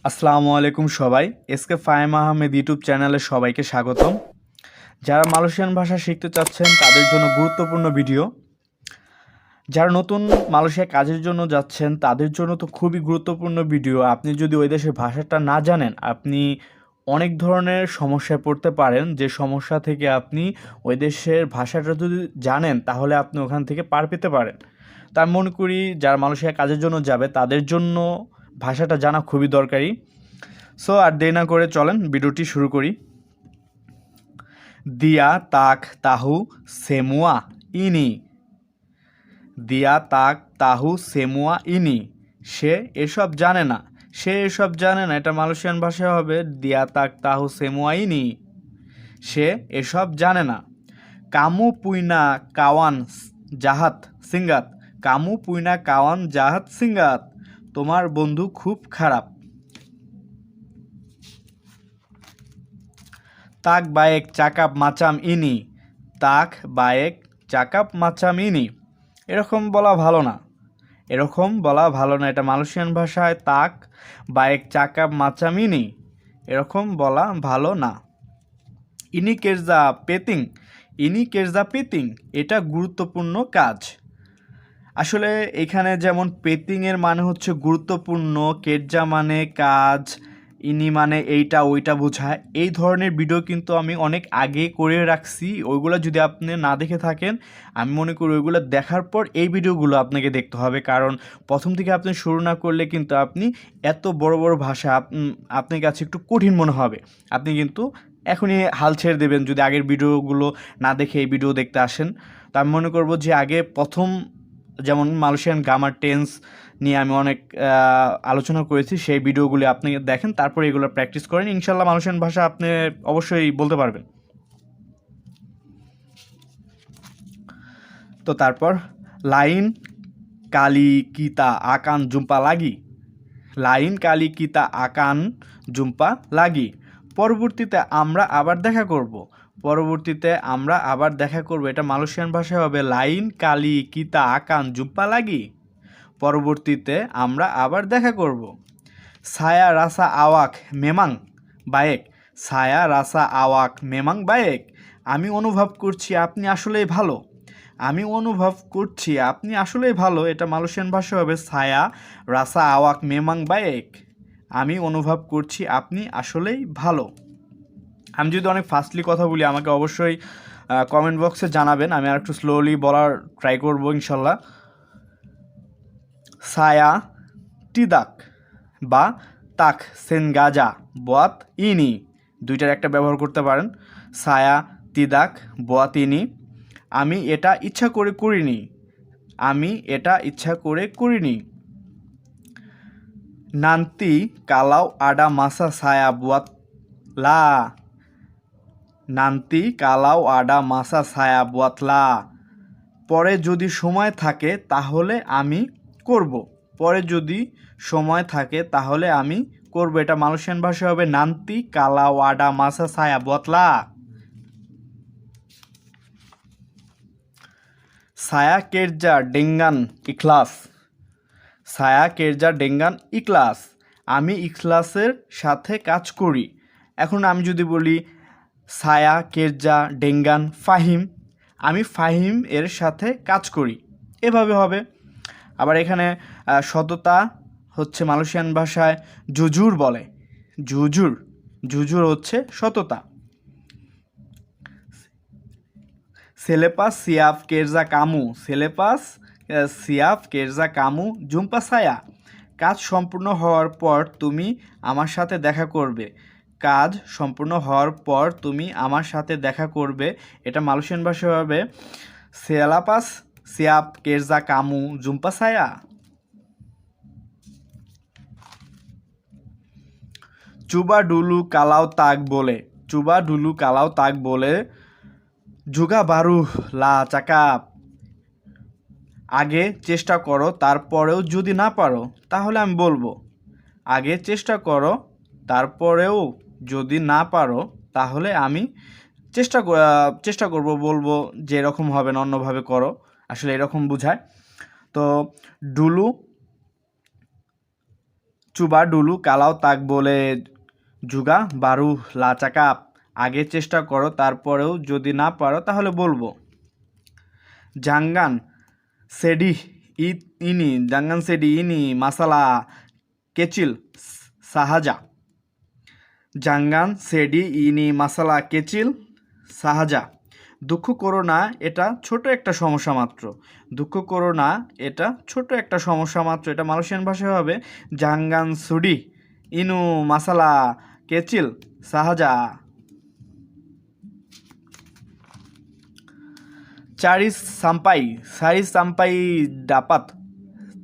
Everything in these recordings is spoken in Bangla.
আসসালামু আলাইকুম সবাই। এসকে ফাহিম আহমেদ ইউটিউব চ্যানেলে সবাইকে স্বাগতম। যারা মালয়েশিয়ান ভাষা শিখতে চাচ্ছেন তাদের জন্য গুরুত্বপূর্ণ ভিডিও। যারা নতুন মালয়েশিয়া কাজের জন্য যাচ্ছেন তাদের জন্য তো খুবই গুরুত্বপূর্ণ ভিডিও। আপনি যদি ওই দেশের ভাষাটা না জানেন, আপনি অনেক ধরনের সমস্যায় পড়তে পারেন। যে সমস্যা থেকে আপনি ওই দেশের ভাষাটা যদি জানেন তাহলে আপনি ওখান থেকে পার পেতে পারেন। তা আমি মনে করি যারা মালয়েশিয়া কাজের জন্য যাবে তাদের জন্য ভাষাটা জানা খুবই দরকারি। সো আর দেরি না করে চলেন ভিডিওটি শুরু করি। দিয়া তাক তাহু সেমুয়া ইনি। দিয়া তাক তাহু সেমুয়া ইনি। সে এসব জানে না। সে এসব জানে না, এটা মালয়েশিয়ান ভাষায় হবে দিয়া তাক তাহু সেমুয়া ইনি। সে এসব জানে না। কামু পুইনা কাওয়ান জাহাত সিঙ্গাত। কামু পুইনা কাওয়ান জাহাত সিঙ্গাত। তোমার বন্ধু খুব খারাপ। তাক বায়েক চাকাপ মাচাম ইনি। তাক বায়েক চাকাপ মাচাম ইনি। এরকম বলা ভালো না। এরকম বলা ভালো না। এটা মালয়েশিয়ান ভাষায় তাক বায়েক চাকাপ মাচাম ইনি। এরকম বলা ভালো না। ইনি কেরজা পেতিং। ইনি কেরজা পেতিং। এটা গুরুত্বপূর্ণ কাজ। আসলে এখানে যেমন পেতিংয়ের মানে হচ্ছে গুরুত্বপূর্ণ, কেরজা মানে কাজ, ইনি মানে এইটা ওইটা বোঝায়। এই ধরনের ভিডিও কিন্তু আমি অনেক আগে করে রাখছি। ওইগুলো যদি আপনি না দেখে থাকেন, আমি মনে করি ওইগুলো দেখার পর এই ভিডিওগুলো আপনাকে দেখতে হবে। কারণ প্রথম থেকে আপনি শুরু না করলে কিন্তু আপনি এত বড় বড় ভাষা আপনার কাছে একটু কঠিন মনে হবে। আপনি কিন্তু এখনই হাল ছেড়ে দেবেন যদি আগের ভিডিওগুলো না দেখে এই ভিডিও দেখতে আসেন। তো আমি মনে করবো যে আগে প্রথম যেমন মালয়েশিয়ান গ্রামার টেন্স নিয়ে আমি অনেক আলোচনা করেছি, সেই ভিডিওগুলি আপনি দেখেন, তারপরে এগুলো প্র্যাকটিস করেন। ইনশাল্লাহ মালয়েশিয়ান ভাষা আপনি অবশ্যই বলতে পারবেন। তো তারপর লাইন কালি কিতা আকান জুম্পা লাগি। লাইন কালি কিতা আকান জুম্পা লাগি। পরবর্তীতে আমরা আবার দেখা করব। পরবর্তীতে আমরা আবার দেখা করব, এটা মালয়েশিয়ান ভাষায় হবে লাইন কালি কিতা আকান জুম্পা লাগি। পরবর্তীতে আমরা আবার দেখা করব। ছায়া রাসা আওয়াক মেমাং বায়েক। ছায়া রাসা আওয়াক মেমাং বায়েক। আমি অনুভব করছি আপনি আসলেই ভালো। আমি অনুভব করছি আপনি আসলেই ভালো। এটা মালয়েশিয়ান ভাষা হবে ছায়া রাসা আওয়াক মেমাং বায়েক। আমি অনুভব করছি আপনি আসলেই ভালো। আমি যদি অনেক ফাস্টলি কথা বলি আমাকে অবশ্যই কমেন্ট বক্সে জানাবেন, আমি আর একটু স্লোলি বলার ট্রাই করবো ইনশাল্লাহ। ছায়া টিদাক বা তাক সেনগাজা বোয়াত ইনি, দুইটার একটা ব্যবহার করতে পারেন। ছায়া তিদাক বোয়াত ইনি। আমি এটা ইচ্ছা করে করিনি। আমি এটা ইচ্ছা করে করিনি। নান্তি কালাও আডা মাসা ছায়া বুয়াত লা। নান্তি কালাও আডা মাসা ছায়া বুয়াত লা। পরে যদি সময় থাকে তাহলে আমি করব। পরে যদি সময় থাকে তাহলে আমি করব। এটা মালয়েশিয়ান ভাষা হবে নান্তি কালাও আডা মাসা ছায়া বুয়াত লা। ছায়া কেরজা ডেঙ্গান ইখলাস। ছায়া কেরজা ডেঙ্গান ইখলাস। আমি ইখলাসের সাথে কাজ করি। এখন আমি যদি বলি ছায়া কেরজা ডেঙ্গান ফাহিম, আমি ফাহিম এর সাথে কাজ করি, এভাবে হবে। আবার এখানে সততা হচ্ছে মালয়েশিয়ান ভাষায় জুজুর বলে। জুজুর, জুজুর হচ্ছে সততা। সেলেপাস সিয়াফ কেরজা কামু। সেলেপাস সিয়াফ কেরজা কামু জুম্পা ছায়া। কাজ সম্পূর্ণ হওয়ার পর তুমি আমার সাথে দেখা করবে। কাজ সম্পূর্ণ হওয়ার পর তুমি আমার সাথে দেখা করবে। এটা মালয়েশিয়ান ভাষায় হবে সেলাপাস সিয়াপ কেরজা কামু জুম্পা ছায়া। চুবা ডুলু কালাও তাক বলে। চুবা ডুলু কালাও তাক বলে জুগা বারু লা চাকাপ। আগে চেষ্টা করো, তারপরেও যদি না পারো তাহলে আমি বলবো। আগে চেষ্টা করো, তারপরেও যদি না পারো তাহলে আমি চেষ্টা করব, বলবো যে এরকম হবে না, অন্যভাবে করো। আসলে এরকম বোঝায়। তো ডুলু চুবা ডুলু কালাও তাক বলে জুগা বারু লা চাকাপ, আগে চেষ্টা করো, তারপরেও যদি না পারো তাহলে বলবো। জাঙ্গান সেডি ইনি জাঙ্গান সেডি ইনি মাসালা কেচিল সাহাজা। জাঙ্গান সেডি ইনি মাসালা কেচিল সাহাজা। দুঃখ করো না, এটা ছোট একটা সমস্যা মাত্র। দুঃখ করো না, এটা ছোট একটা সমস্যা মাত্র। এটা মালয়েশিয়ান ভাষায় হবে জাঙ্গান সুডি ইনু মাসালা কেচিল সাহাজা। চারি সাম্পাই সারি সাম্পাই ডাপাত।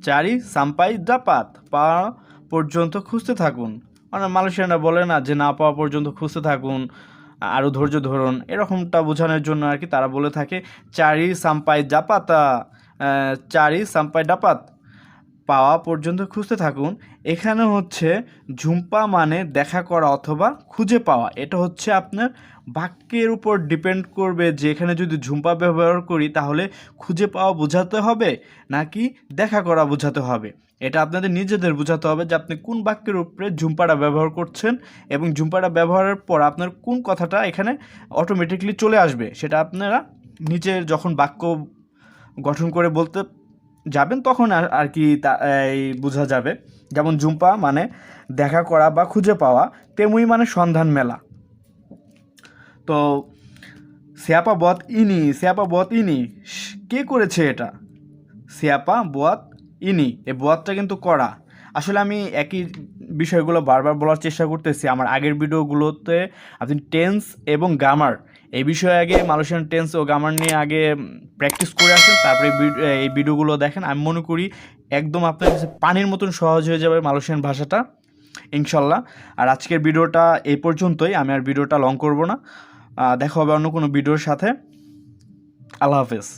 চারি সাম্পাই ডাপাত, পাওয়া পর্যন্ত খুঁজতে থাকুন। মানে মালয়েশিয়ানরা বলে না যে না পাওয়া পর্যন্ত খুঁজতে থাকুন, আরও ধৈর্য ধরুন, এরকমটা বোঝানোর জন্য আর কি তারা বলে থাকে চারি সাম্পাই ডাপাতা। চারি সাম্পাই ডাপাত, পাওয়া পর্যন্ত খুঁজতে থাকুন। এখানে হচ্ছে ঝুম্পা মানে দেখা করা অথবা খুঁজে পাওয়া। এটা হচ্ছে আপনার বাক্যের উপর ডিপেন্ড করবে যে এখানে যদি ঝুম্পা ব্যবহার করি তাহলে খুঁজে পাওয়া বোঝাতে হবে নাকি দেখা করা বোঝাতে হবে। এটা আপনাদের নিজেদের বোঝাতে হবে যে আপনি কোন বাক্যের উপরে ঝুম্পাটা ব্যবহার করছেন এবং ঝুম্পাটা ব্যবহারের পর আপনার কোন কথাটা এখানে অটোমেটিকলি চলে আসবে। সেটা আপনারা নিজের যখন বাক্য গঠন করে বলতে যাবেন তখন আর কি এই বোঝা যাবে। যেমন জুম্পা মানে দেখা করা বা খুঁজে পাওয়া, তেমুই মানে সন্ধান মেলা। তো সিয়াপা বত ইনি কে করেছে এটা? সিয়াপা বত ইনি, এই বতটা কিন্তু করা। আসলে আমি একই বিষয়গুলো বারবার বলার চেষ্টা করতেছি। আমার আগের ভিডিওগুলোতে আপনি টেন্স এবং গ্রামার এই বিষয়ে আগে মালয়েশিয়ান টেন্স ও গ্রামার নিয়ে আগে প্র্যাকটিস করে আসেন, তারপরে এই ভিডিওগুলো দেখেন। আমি মনে করি একদম আপনার কাছে পানির মতন সহজ হয়ে যাবে মালয়েশিয়ান ভাষাটা, ইনশাল্লাহ। আর আজকের ভিডিওটা এই পর্যন্তই, আমি আর ভিডিওটা লং করব না। দেখা হবে অন্য কোনো ভিডিওর সাথে। আল্লাহ হাফেজ।